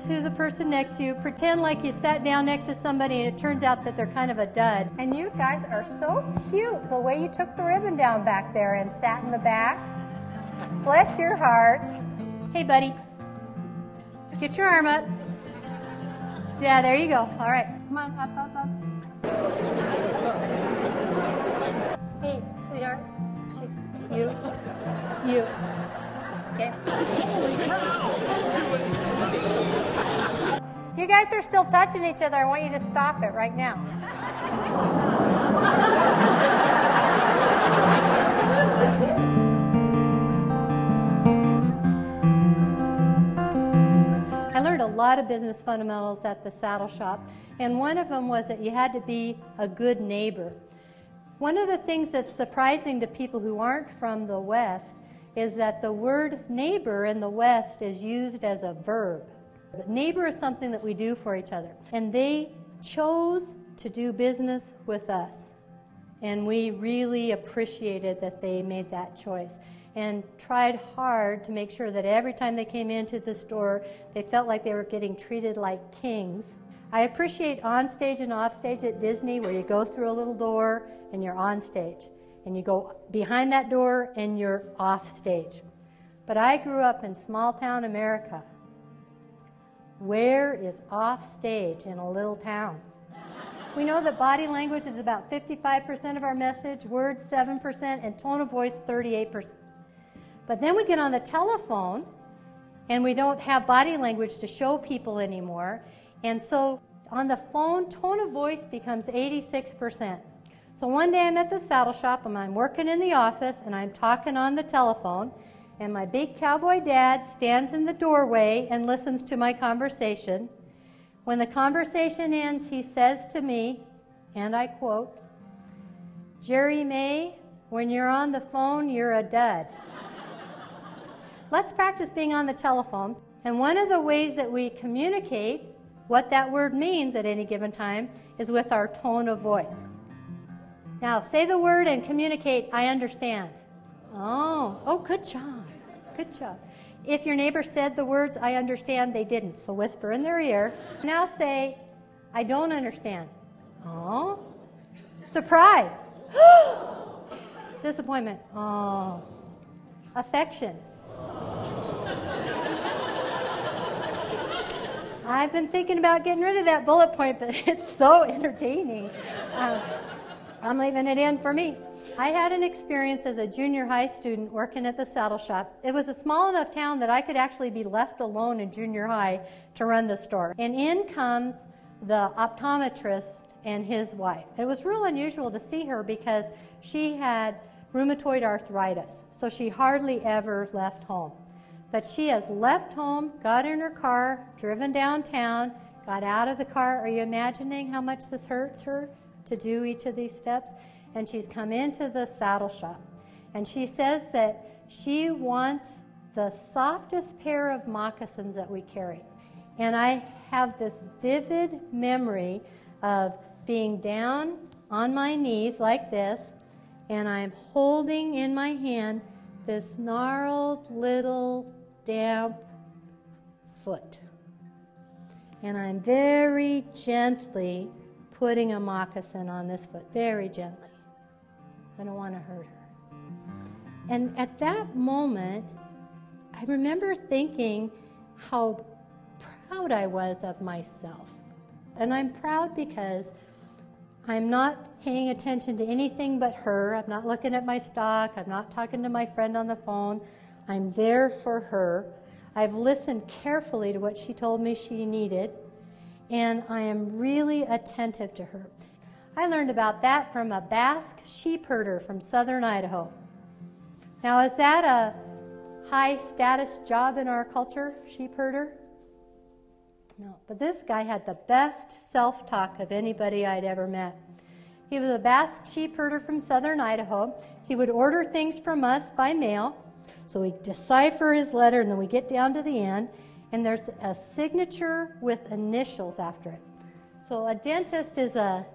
to the person next to you, pretend like you sat down next to somebody and it turns out that they're kind of a dud. And you guys are so cute, the way you took the ribbon down back there and sat in the back. Bless your hearts. Hey, buddy. Get your arm up. Yeah, there you go. All right. Come on, up, up, up. Hey, sweetheart. You. Okay. If you guys are still touching each other, I want you to stop it right now. I learned a lot of business fundamentals at the saddle shop, and one of them was that you had to be a good neighbor. One of the things that's surprising to people who aren't from the West is that the word neighbor in the West is used as a verb. But neighbor is something that we do for each other. And they chose to do business with us. And we really appreciated that they made that choice and tried hard to make sure that every time they came into the store, they felt like they were getting treated like kings. I appreciate onstage and offstage at Disney, where you go through a little door and you're on stage, and you go behind that door and you're off stage. But I grew up in small town America. Where is off stage in a little town? We know that body language is about 55% of our message, words 7%, and tone of voice 38%. But then we get on the telephone and we don't have body language to show people anymore. And so on the phone, tone of voice becomes 86%. So one day I'm at the saddle shop and I'm working in the office and I'm talking on the telephone, and my big cowboy dad stands in the doorway and listens to my conversation. When the conversation ends, he says to me, and I quote, "Jeri May, when you're on the phone, you're a dud." Let's practice being on the telephone. And one of the ways that we communicate what that word means at any given time is with our tone of voice. Now, say the word and communicate, "I understand." Oh, good job. Good job. If your neighbor said the words, "I understand," they didn't, so whisper in their ear. Now say, "I don't understand." Oh, surprise. Disappointment. Oh, affection. I've been thinking about getting rid of that bullet point, but it's so entertaining. I'm leaving it in for me. I had an experience as a junior high student working at the saddle shop. It was a small enough town that I could actually be left alone in junior high to run the store. And in comes the optometrist and his wife. It was real unusual to see her because she had rheumatoid arthritis, so she hardly ever left home. But she has left home, got in her car, driven downtown, got out of the car. Are you imagining how much this hurts her to do each of these steps? And she's come into the saddle shop. And she says that she wants the softest pair of moccasins that we carry. And I have this vivid memory of being down on my knees like this, and I'm holding in my hand this gnarled little damp foot. And I'm very gently putting a moccasin on this foot, very gently. I don't want to hurt her. And at that moment, I remember thinking how proud I was of myself. And I'm proud because I'm not paying attention to anything but her. I'm not looking at my stock. I'm not talking to my friend on the phone. I'm there for her. I've listened carefully to what she told me she needed, and I am really attentive to her. I learned about that from a Basque sheep herder from southern Idaho. Now, is that a high-status job in our culture, sheep herder? No, but this guy had the best self-talk of anybody I'd ever met. He was a Basque sheep herder from southern Idaho. He would order things from us by mail, so we decipher his letter, and then we get down to the end, and there's a signature with initials after it. So a dentist is a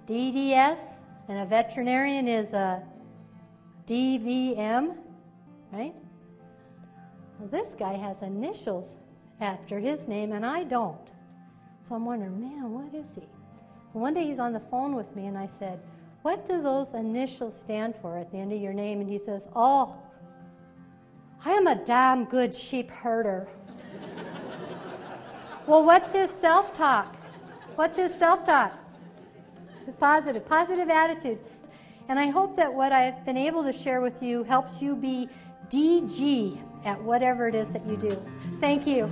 DDS, and a veterinarian is a DVM, right? Well, this guy has initials after his name, and I don't. So I'm wondering, man, what is he? One day he's on the phone with me, and I said, what do those initials stand for at the end of your name? And he says, oh, I am a damn good sheep herder. Well, what's his self-talk? What's his self-talk? It's positive attitude. And I hope that what I've been able to share with you helps you be DG at whatever it is that you do. Thank you.